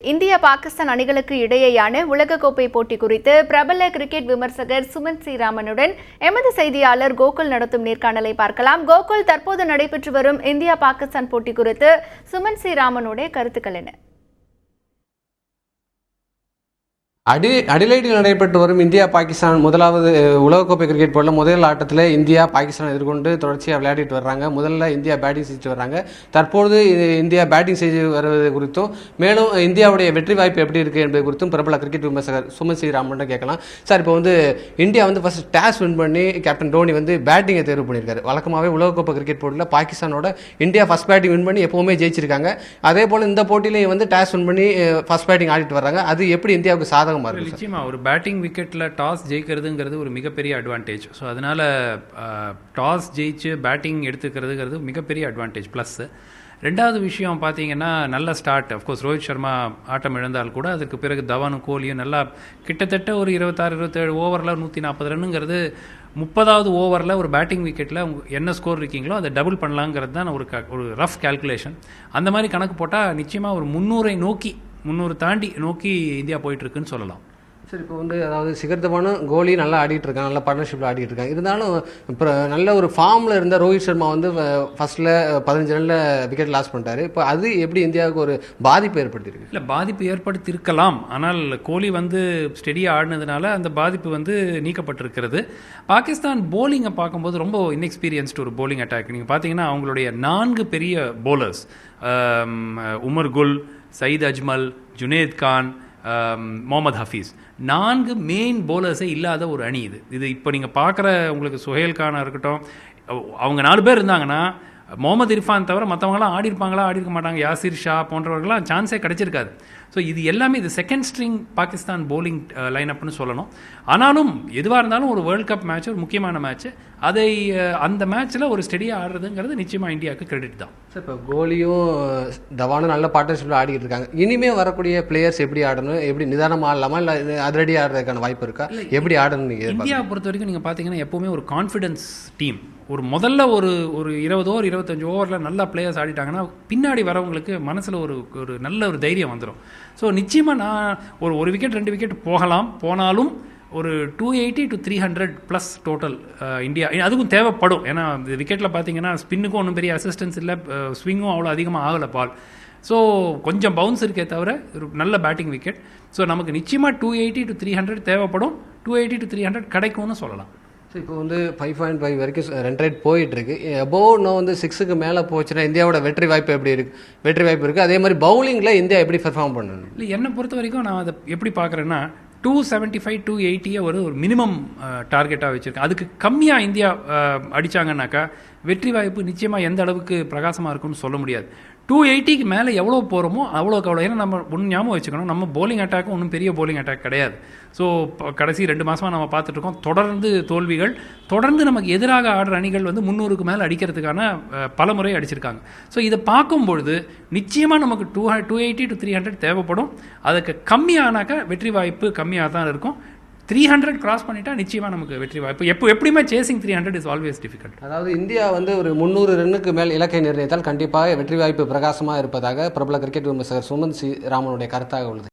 India Pakistan அணிகளுக்கு இடையேயான உலகக்கோப்பை போட்டி குறித்து பிரபல கிரிக்கெட் விமர்சகர் சுமன் ஸ்ரீராமனுடன் எமது செய்தியாளர் கோகுல் நடத்தும் நேர்காணலை பார்க்கலாம். கோகுல், தற்போது நடைபெற்று வரும் இந்தியா பாகிஸ்தான் போட்டி குறித்து சுமன் ஸ்ரீராமனுடைய கருத்துக்கள் என்ன? அடிலைடில் நடைபெற்று வரும் இந்தியா பாகிஸ்தான் முதலாவது உலகக்கோப்பை கிரிக்கெட் போட்டியில் முதல் ஆட்டத்தில் இந்தியா பாகிஸ்தான் எதிர்கொண்டு தொடர்ச்சியாக விளையாடிட்டு வர்றாங்க. முதல்ல இந்தியா பேட்டிங் செஞ்சுட்டு வர்றாங்க. தற்பொழுது இந்தியா பேட்டிங் செய்து வருவது குறித்தும் மேலும் இந்தியாவுடைய வெற்றி வாய்ப்பு எப்படி இருக்குது என்பது குறித்தும் பிரபல கிரிக்கெட் விமர்சகர் சுமன் ஸ்ரீராமன் கேட்கலாம். சார், இப்போ இந்தியா ஃபர்ஸ்ட் டாஸ் வின் பண்ணி கேப்டன் தோனி பேட்டிங்கை தேர்வு பண்ணியிருக்காரு. வழக்கமாகவே உலகக்கோப்பை கிரிக்கெட் போட்டியில் பாகிஸ்தானோட இந்தியா ஃபர்ஸ்ட் பேட்டிங் வின் பண்ணி எப்பவுமே ஜெயிச்சிருக்காங்க. அதே போல் இந்த போட்டியிலையும் டாஸ் வின் பண்ணி ஃபர்ஸ்ட் பேட்டிங் ஆடிட்டு வர்றாங்க. அது எப்படி இந்தியாவுக்கு சாதகம்? நிச்சயமா ஒரு பேட்டிங் விக்கெட்டில் டாஸ் ஜெயிக்கிறதுங்கிறது ஒரு மிகப்பெரிய அட்வான்டேஜ். ஸோ அதனால் டாஸ் ஜெயிச்சு பேட்டிங் எடுத்துக்கிறதுங்கிறது மிகப்பெரிய அட்வான்டேஜ். ப்ளஸ் ரெண்டாவது விஷயம் பார்த்தீங்கன்னா, நல்ல ஸ்டார்ட். அஃப்கோர்ஸ் ரோஹித் சர்மா ஆட்டம் இழந்தால் கூட அதுக்கு பிறகு தவானும் கோலியும் நல்லா கிட்டத்தட்ட ஒரு 26-27 ஓவரில் 140 ரன்னுங்கிறது 30வது ஓவரில் ஒரு பேட்டிங் விக்கெட்டில் என்ன ஸ்கோர் இருக்கீங்களோ அதை டபுள் பண்ணலாங்கிறது தான் ஒரு ரஃப் கேல்குலேஷன். அந்த மாதிரி கணக்கு போட்டால் நிச்சயமாக ஒரு 300 தாண்டி நோக்கி இந்தியா போயிட்டுருக்குன்னு சொல்லலாம். சரி, இப்போ அதாவது சிகர் தவானும் கோலி நல்லா ஆடிட்டு இருக்காங்க, நல்லா பார்ட்னர்ஷிப்பில் ஆடிட்டு இருக்காங்க. இருந்தாலும் இப்போ நல்ல ஒரு ஃபார்மில் இருந்த ரோஹித் சர்மா ஃபர்ஸ்ட்டில் 15 ரனில் விக்கெட் லாஸ் பண்ணிட்டாரு. இப்போ அது எப்படி இந்தியாவுக்கு ஒரு பாதிப்பு ஏற்படுத்தியிருக்கு? இல்லை, பாதிப்பு ஏற்படுத்தியிருக்கலாம். ஆனால் கோலி ஸ்டெடியாக ஆடினதுனால அந்த பாதிப்பு நீக்கப்பட்டிருக்கிறது. பாகிஸ்தான் போலிங்கை பார்க்கும்போது ரொம்ப இன்எக்ஸ்பீரியன்ஸ்டு ஒரு போலிங் அட்டாக். நீங்கள் பார்த்தீங்கன்னா அவங்களுடைய 4 பெரிய போலர்ஸ், உமர் குல், சயீத் அஜ்மல், ஜுனேத் கான், முகமது ஹஃபீஸ், 4 மெயின் போலர்ஸே இல்லாத ஒரு அணி இது. இப்போ நீங்கள் பார்க்குற உங்களுக்கு சுஹேல் கானாக இருக்கட்டும், அவங்க 4 பேர் இருந்தாங்கன்னா முகமது இர்ஃபான் தவிர மற்றவங்களாம் ஆடிருப்பாங்களா, ஆடிருக்க மாட்டாங்க. யாசிர் ஷா போன்றவர்களாம் சான்ஸே கிடைச்சிருக்காது. ஸோ இது எல்லாமே செகண்ட் ஸ்ட்ரிங் பாகிஸ்தான் போலிங் லைனப்னு சொல்லணும். ஆனாலும் எதுவாக இருந்தாலும் ஒரு வேர்ல்ட் கப் மேட்ச் ஒரு முக்கியமான மேட்ச். அந்த மேட்ச்சில் ஒரு ஸ்டெடியாக ஆடுறதுங்கிறது நிச்சயமாக இந்தியாவுக்கு கிரெடிட் தான். சார், இப்போ கோலியும் தவானும் நல்ல பார்ட்னர்ஷிப்பில் ஆடிக்கிட்டு இருக்காங்க. இனிமேல் வரக்கூடிய பிளேயர்ஸ் எப்படி ஆடணும், எப்படி நிதானமாக ஆடலாமா, இல்லை அதிரடி ஆடுறதுக்கான வாய்ப்பு இருக்கா, எப்படி ஆடணும்? இந்தியாவை பொறுத்த வரைக்கும் நீங்கள் பார்த்தீங்கன்னா எப்போவுமே ஒரு கான்ஃபிடன்ஸ் டீம். முதல்ல ஒரு 20 ஓவர் 25 ஓவரில் நல்லா பிளேயர்ஸ் ஆடிட்டாங்கன்னா பின்னாடி வரவங்களுக்கு மனசில் ஒரு நல்ல ஒரு தைரியம் வந்துடும். ஸோ நிச்சயமாக நான் ஒரு விக்கெட் 2 விக்கெட் போனாலும் ஒரு 280 to 300 ப்ளஸ் டோட்டல் இந்தியா அதுக்கும் தேவைப்படும். ஏன்னா இந்த விக்கெட்டில் பார்த்தீங்கன்னா ஸ்பின்னுக்கும் ஒன்றும் பெரிய அசிஸ்டன்ஸ் இல்லை, ஸ்விங்கும் அவ்வளோ அதிகமாக ஆகலை பால். ஸோ கொஞ்சம் பவுன்ஸ் இருக்கே தவிர ஒரு நல்ல பேட்டிங் விக்கெட். ஸோ நமக்கு நிச்சயமாக 280 to 300 தேவைப்படும். 280 to 300 கிடைக்கும்னு சொல்லலாம். ஸோ இப்போ 5.5 வரைக்கும் ரன் ரேட் போயிட்டுருக்கு. அபோவ் 6க்கு மேலே போச்சுன்னா இந்தியாவோட வெற்றி வாய்ப்பு இருக்குது. அதே மாதிரி பவுலிங்கில் இந்தியா எப்படி பெர்ஃபார்ம் பண்ணணும்? இல்லை, என்னை பொறுத்த வரைக்கும் நான் அதை எப்படி பார்க்குறேன்னா 275 280 ஒரு மினிமம் டார்கெட்டாக வச்சுருக்கேன். அதுக்கு கம்மியாக இந்தியா அடித்தாங்கன்னாக்கா வெற்றி வாய்ப்பு நிச்சயமாக எந்த அளவுக்கு பிரகாசமாக இருக்கும்னு சொல்ல முடியாது. 280க்கு மேலே எவ்வளோ போகிறோமோ அவ்வளோக்கு அவ்வளோ. ஏன்னா நம்ம ஞாபகம் வச்சுக்கணும், நம்ம போலிங் அட்டாக்கும் ஒன்றும் பெரிய போலிங் அட்டாக் கிடையாது. ஸோ கடைசி 2 மாதமாக நம்ம பார்த்துட்ருக்கோம் தொடர்ந்து தோல்விகள். தொடர்ந்து நமக்கு எதிராக ஆடுற அணிகள் 300க்கு மேலே அடிக்கிறதுக்கான பல முறை அடிச்சிருக்காங்க. ஸோ இதை பார்க்கும்பொழுது நிச்சயமாக நமக்கு 280 to 300 தேவைப்படும். அதுக்கு கம்மியானாக்கா வெற்றி வாய்ப்பு கம்மியாக தான் இருக்கும். 300 கிராஸ் பண்ணிட்டா நிச்சயமாக நமக்கு வெற்றி வாய்ப்பு. எப்படியுமே சேசிங் 300 இஸ் ஆல்வேஸ் டிஃபிகல்ட். அதாவது இந்தியா ஒரு 300 ரன்னுக்கு மேல் இலக்கை நிர்ணயித்தால் கண்டிப்பாக வெற்றி வாய்ப்பு பிரகாசமாக இருப்பதாக பிரபல கிரிக்கெட் விமர்சகர் சுமன் ஸ்ரீராமனுடைய கருத்தாக உள்ளது.